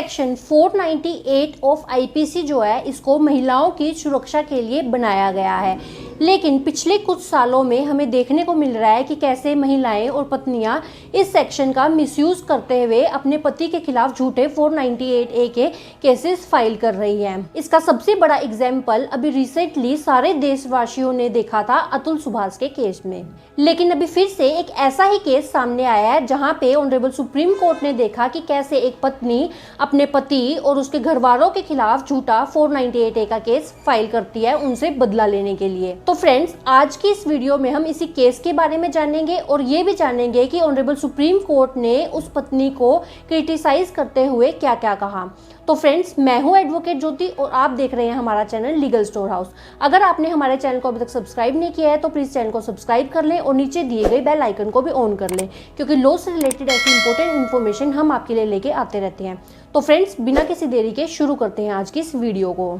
Section 498 of IPC जो है इसको महिलाओं की सुरक्षा के लिए बनाया गया है। लेकिन पिछले कुछ सालों में हमें देखने को मिल रहा है कि कैसे महिलाएं और पत्नियां इस सेक्शन का मिसयूज करते हुए अपने पति के खिलाफ झूठे 498A के केसेस फाइल कर रही हैं। इसका सबसे बड़ा एग्जाम्पल अभी रिसेंटली सारे देशवासियों ने देखा था अतुल सुभाष के केस में। लेकिन अभी फिर से एक ऐसा ही केस सामने आया है जहां पे ऑनरेबल सुप्रीम कोर्ट ने देखा कि कैसे एक पत्नी अपने पति और उसके घर वालों के खिलाफ झूठा 498A का केस फाइल करती है उनसे बदला लेने के लिए। तो फ्रेंड्स, आज की इस वीडियो में हम इसी केस के बारे में जानेंगे और ये भी जानेंगे कि ऑनरेबल सुप्रीम कोर्ट ने उस पत्नी को क्रिटिसाइज करते हुए क्या क्या कहा। तो फ्रेंड्स, मैं हूं एडवोकेट ज्योति और आप देख रहे हैं हमारा चैनल लीगल स्टोर हाउस। अगर आपने हमारे चैनल को अभी तक सब्सक्राइब नहीं किया है तो प्लीज चैनल को सब्सक्राइब कर लें और नीचे दिए गए बेल आइकन को भी ऑन कर लें, क्योंकि लॉ से रिलेटेड ऐसी इंपॉर्टेंट इन्फॉर्मेशन हम आपके लिए लेके आते रहते हैं। तो फ्रेंड्स, बिना किसी देरी के शुरू करते हैं आज की इस वीडियो को।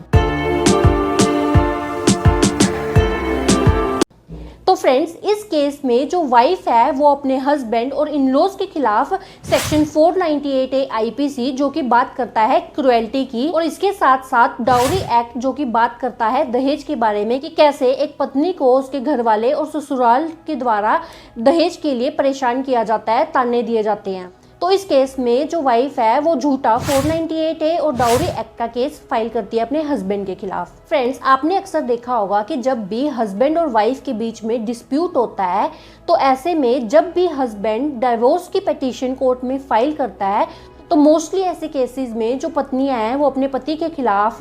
तो फ्रेंड्स, इस केस में जो वाइफ है वो अपने हस्बैंड और इन-लॉज के खिलाफ सेक्शन 498A आईपीसी जो कि बात करता है क्रुएल्टी की, और इसके साथ साथ डाउरी एक्ट जो कि बात करता है दहेज के बारे में कि कैसे एक पत्नी को उसके घर वाले और ससुराल के द्वारा दहेज के लिए परेशान किया जाता है, ताने दिए जाते हैं। तो इस केस में जो वाइफ है वो झूठा 498A और डाउरी एक्ट का केस फाइल करती है अपने हस्बैंड के खिलाफ। फ्रेंड्स, आपने अक्सर देखा होगा कि जब भी हस्बैंड और वाइफ के बीच में डिस्प्यूट होता है तो ऐसे में जब भी हस्बैंड डाइवोर्स की पिटीशन कोर्ट में फाइल करता है तो मोस्टली ऐसे केसेस में जो पत्नियां हैं वो अपने पति के खिलाफ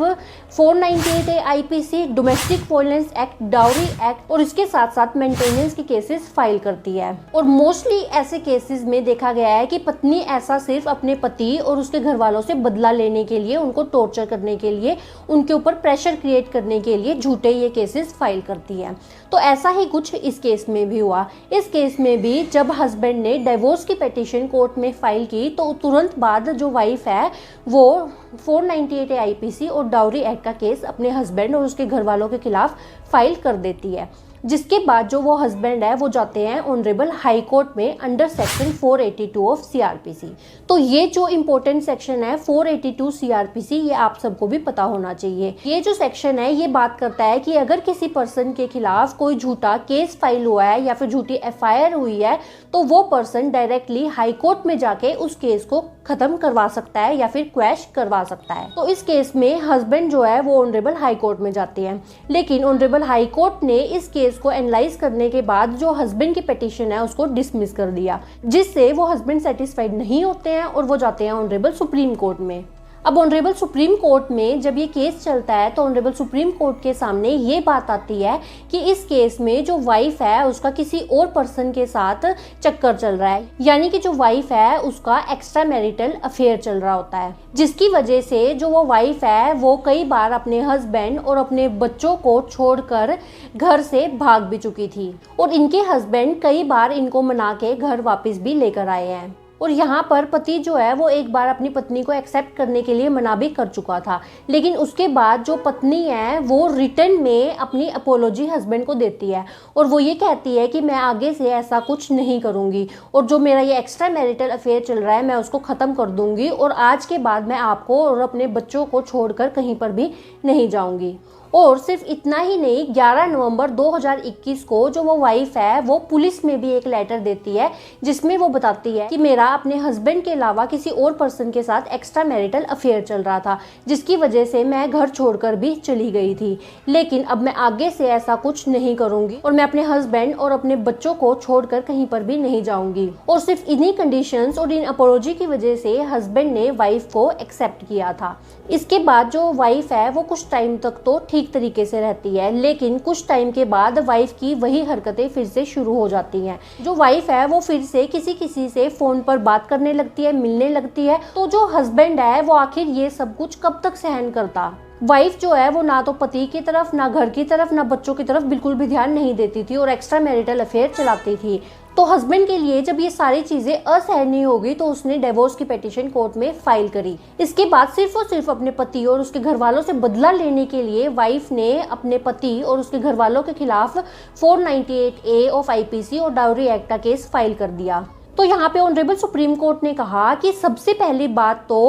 498A IPC, domestic violence act, dowry act और इसके साथ साथ मेंटेनेंस के केसेस फाइल करती है। और मोस्टली ऐसे केसेस में देखा गया है कि पत्नी ऐसा सिर्फ अपने पति और उसके घर वालों से बदला लेने के लिए, उनको टॉर्चर करने के लिए, उनके ऊपर प्रेशर क्रिएट करने के लिए झूठे ये केसेस फाइल करती है। तो ऐसा ही कुछ इस केस में भी हुआ। इस केस में भी जब हस्बैंड ने डिवोर्स की पिटीशन कोर्ट में फाइल की तो तुरंत बाद जो वाइफ है वो 498A आईपीसी और डाउरी एक्ट का केस अपने हस्बैंड और उसके घर वालों के खिलाफ फाइल कर देती है। जिसके बाद जो वो हस्बैंड है वो जाते हैं ऑनरेबल हाई कोर्ट में अंडर सेक्शन 482 ऑफ सीआरपीसी। तो ये जो इम्पोर्टेंट सेक्शन है 482 सीआरपीसी, ये आप सबको भी पता होना चाहिए। ये जो सेक्शन है ये बात करता है कि अगर किसी पर्सन के खिलाफ कोई झूठा केस फाइल हुआ है या फिर झूठी एफआईआर हुई है तो वो पर्सन डायरेक्टली हाई कोर्ट में जाके उस केस को खत्म करवा सकता है या फिर क्वैश करवा सकता है। तो इस केस में हस्बैंड जो है वो ऑनरेबल हाई कोर्ट में जाते हैं, लेकिन ऑनरेबल हाई कोर्ट ने इस केस को एनालाइज करने के बाद जो हस्बैंड की पिटीशन है उसको डिसमिस कर दिया, जिससे वो हस्बैंड सेटिस्फाइड नहीं होते हैं और वो जाते हैं ऑनरेबल सुप्रीम कोर्ट में। अब ऑनरेबल सुप्रीम कोर्ट में जब ये केस चलता है तो ऑनरेबल सुप्रीम कोर्ट के सामने ये बात आती है कि इस केस में जो वाइफ है उसका किसी और पर्सन के साथ चक्कर चल रहा है, यानी कि जो वाइफ है उसका एक्स्ट्रा मैरिटल अफेयर चल रहा होता है, जिसकी वजह से जो वो वाइफ है वो कई बार अपने हस्बैंड और अपने बच्चों को छोड़कर घर से भाग भी चुकी थी और इनके हस्बैंड कई बार इनको मना के घर वापस भी लेकर आए हैं। और यहाँ पर पति जो है वो एक बार अपनी पत्नी को एक्सेप्ट करने के लिए मना भी कर चुका था, लेकिन उसके बाद जो पत्नी है वो रिटर्न में अपनी अपोलॉजी हस्बैंड को देती है और वो ये कहती है कि मैं आगे से ऐसा कुछ नहीं करूँगी और जो मेरा ये एक्स्ट्रा मैरिटल अफेयर चल रहा है मैं उसको ख़त्म कर दूँगी और आज के बाद मैं आपको और अपने बच्चों को छोड़कर कहीं पर भी नहीं जाऊँगी। और सिर्फ इतना ही नहीं, 11 नवंबर 2021 को जो वो वाइफ है वो पुलिस में भी एक लेटर देती है जिसमें वो बताती है कि मेरा अपने हस्बैंड के अलावा किसी और पर्सन के साथ एक्स्ट्रा मैरिटल अफेयर चल रहा था, जिसकी वजह से मैं घर छोड़कर भी चली गई थी, लेकिन अब मैं आगे से ऐसा कुछ नहीं करूंगी और मैं अपने हस्बैंड और अपने बच्चों को छोड़कर कहीं पर भी नहीं जाऊंगी। और सिर्फ इन्हीं कंडीशंस और इन अपोलॉजी की वजह से हस्बैंड ने वाइफ को एक्सेप्ट किया था। इसके बाद जो वाइफ है वो कुछ टाइम तक तो ठीक तरीके से रहती है, लेकिन कुछ टाइम के बाद वाइफ की वही हरकतें फिर से शुरू हो जाती हैं। जो वाइफ है वो फिर से किसी से फोन पर बात करने लगती है, मिलने लगती है। तो जो हस्बैंड है वो आखिर ये सब कुछ कब तक सहन करता। वाइफ जो है वो ना तो पति की तरफ, ना घर की तरफ, ना बच्चों की तरफ बिल्कुल भी ध्यान नहीं देती थी और एक्स्ट्रा मैरिटल अफेयर चलाती थी। तो हस्बैंड के लिए जब ये सारी चीजें असहनीय हो गई तो उसने डिवोर्स की पिटीशन कोर्ट में फाइल करी। इसके बाद सिर्फ और सिर्फ अपने पति और उसके घर वालों से बदला लेने के लिए वाइफ ने अपने पति और उसके घर वालों के खिलाफ 498A ऑफ आईपीसी और डाउरी एक्ट का केस फाइल कर दिया। तो यहाँ पे ऑनरेबल सुप्रीम कोर्ट ने कहा कि सबसे पहली बात तो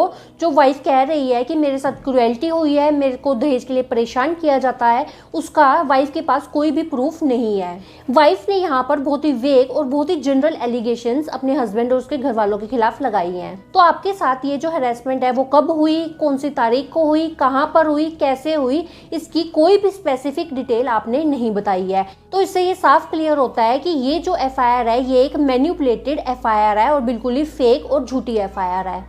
जो वाइफ कह रही है कि मेरे साथ क्रुएल्टी हुई है, मेरे को दहेज के लिए परेशान किया जाता है, उसका वाइफ के पास कोई भी प्रूफ नहीं है। वाइफ ने यहाँ पर बहुत ही वेग और बहुत ही जनरल एलिगेशंस अपने हस्बैंड और उसके घर वालों के खिलाफ लगाई हैं। तो आपके साथ ये जो हैरेसमेंट है वो कब हुई, कौन सी तारीख को हुई, कहाँ पर हुई, कैसे हुई, इसकी कोई भी स्पेसिफिक डिटेल आपने नहीं बताई है। तो इससे ये साफ क्लियर होता है कि ये जो एफआईआर है ये एक मैन्युपुलेटेड एफआईआर है और बिल्कुल ही फेक और झूठी एफआईआर है।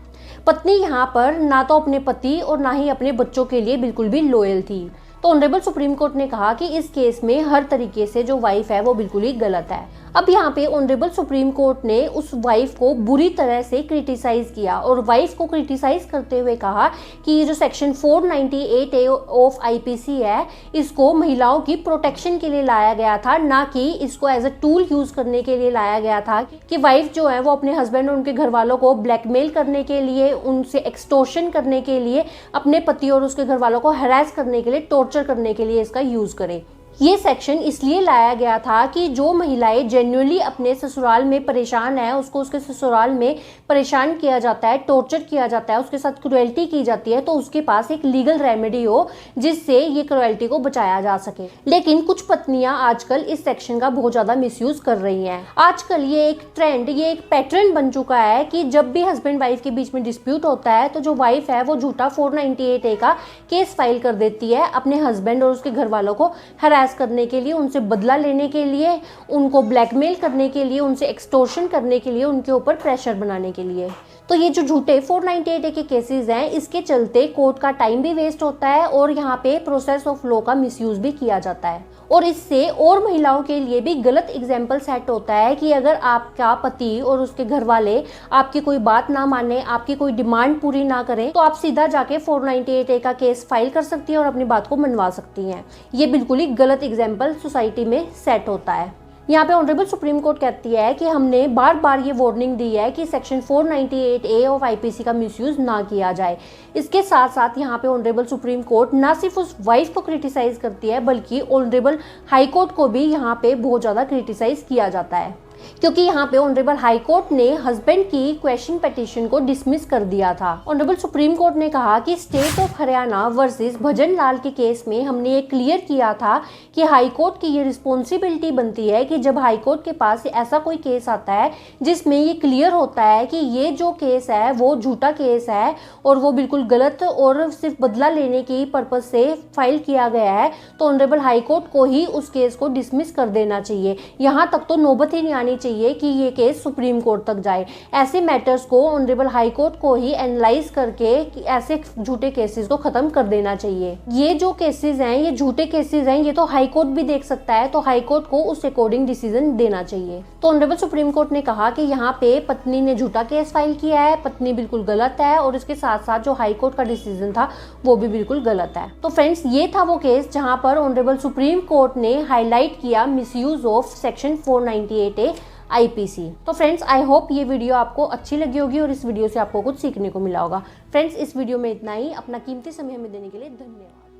पत्नी यहाँ पर ना तो अपने पति और ना ही अपने बच्चों के लिए बिल्कुल भी लॉयल थी। तो ऑनरेबल सुप्रीम कोर्ट ने कहा कि इस केस में हर तरीके से जो वाइफ है वो बिल्कुल ही गलत है। अब यहाँ पे ऑनरेबल सुप्रीम कोर्ट ने उस वाइफ को बुरी तरह से क्रिटिसाइज किया और वाइफ को क्रिटिसाइज करते हुए कहा कि ये जो सेक्शन 498A ऑफ आईपीसी है इसको महिलाओं की प्रोटेक्शन के लिए लाया गया था, ना कि इसको एज अ टूल यूज करने के लिए लाया गया था कि वाइफ जो है वो अपने हस्बैंड और उनके घर वालों को ब्लैकमेल करने के लिए, उनसे एक्सटॉर्शन करने के लिए, अपने पति और उसके घर वालों को हरास करने के लिए, टॉर्चर करने के लिए इसका यूज करे। ये सेक्शन इसलिए लाया गया था कि जो महिलाएं जेन्युइनली अपने ससुराल में परेशान है, उसको उसके ससुराल में परेशान किया जाता है, टॉर्चर किया जाता है, उसके साथ क्रुएल्टी की जाती है, तो उसके पास एक लीगल रेमेडी हो जिससे ये क्रुएल्टी को बचाया जा सके। लेकिन कुछ पत्नियां आजकल इस सेक्शन का बहुत ज्यादा मिसयूज कर रही हैं। आजकल ये एक ट्रेंड, ये एक पैटर्न बन चुका है कि जब भी हस्बैंड वाइफ के बीच में डिस्प्यूट होता है तो जो वाइफ है वो झूठा 498A का केस फाइल कर देती है अपने हस्बैंड और उसके घर वालों को हरास करने के लिए, उनसे बदला लेने के लिए, उनको ब्लैकमेल करने के लिए, उनसे एक्सटॉर्शन करने के लिए, उनके ऊपर प्रेशर बनाने के लिए। तो ये जो झूठे 498A के केसेस हैं इसके चलते कोर्ट का टाइम भी वेस्ट होता है और यहाँ पे प्रोसेस ऑफ लॉ का मिसयूज भी किया जाता है और इससे और महिलाओं के लिए भी गलत एग्जाम्पल सेट होता है कि अगर आपका पति और उसके घर वाले आपकी कोई बात ना माने, आपकी कोई डिमांड पूरी ना करें, तो आप सीधा जाके 498A का केस फाइल कर सकती हैं और अपनी बात को मनवा सकती हैं। ये बिल्कुल ही गलत एग्जाम्पल सोसाइटी में सेट होता है। यहाँ पे ऑनरेबल सुप्रीम कोर्ट कहती है कि हमने बार बार ये वार्निंग दी है कि सेक्शन 498A ऑफ आईपीसी का मिसयूज ना किया जाए। इसके साथ साथ यहाँ पे ऑनरेबल सुप्रीम कोर्ट ना सिर्फ उस वाइफ को क्रिटिसाइज करती है बल्कि ऑनरेबल हाई कोर्ट को भी यहाँ पे बहुत ज़्यादा क्रिटिसाइज किया जाता है, क्योंकि यहाँ पे ऑनरेबल हाई कोर्ट ने हस्बैंड की क्वेश्चन पिटीशन को डिसमिस कर दिया था। ऑनरेबल सुप्रीम कोर्ट ने कहा कि स्टेट ऑफ हरियाणा वर्सेस भजन लाल के केस में हमने ये क्लियर किया था कि हाई कोर्ट की ये रिस्पॉन्सिबिलिटी बनती है कि जब हाई कोर्ट के पास ऐसा कोई केस आता है जिसमें ये क्लियर होता है कि ये जो केस है वो झूठा केस है और वो बिल्कुल गलत और सिर्फ बदला लेने की पर्पज से फाइल किया गया है, तो ऑनरेबल हाई कोर्ट को ही उस केस को डिसमिस कर देना चाहिए। यहाँ तक तो नौबत ही नहीं आनी चाहिए कि ये केस सुप्रीम कोर्ट तक जाए। ऐसे मैटर्स को ऑनरेबल हाई कोर्ट को ही एनालाइज करके ऐसे झूठे केसेस को खत्म कर देना चाहिए। ये जो केसेस हैं ये झूठे केसेस हैं, ये तो हाई कोर्ट भी देख सकता है, तो हाई कोर्ट को उस अकॉर्डिंग डिसीजन देना चाहिए। तो ऑनरेबल सुप्रीम कोर्ट ने कहा कि यहाँ पे पत्नी ने झूठा केस फाइल किया है, पत्नी बिल्कुल गलत है और इसके साथ साथ जो हाई कोर्ट का डिसीजन था वो भी बिल्कुल गलत है। तो फ्रेंड्स ये था वो केस जहाँ पर ऑनरेबल सुप्रीम कोर्ट ने हाईलाइट किया misuse of section 498A IPC. तो फ्रेंड्स आई होप ये वीडियो आपको अच्छी लगी होगी और इस वीडियो से आपको कुछ सीखने को मिला होगा। फ्रेंड्स इस वीडियो में इतना ही। अपना कीमती समय हमें देने के लिए धन्यवाद।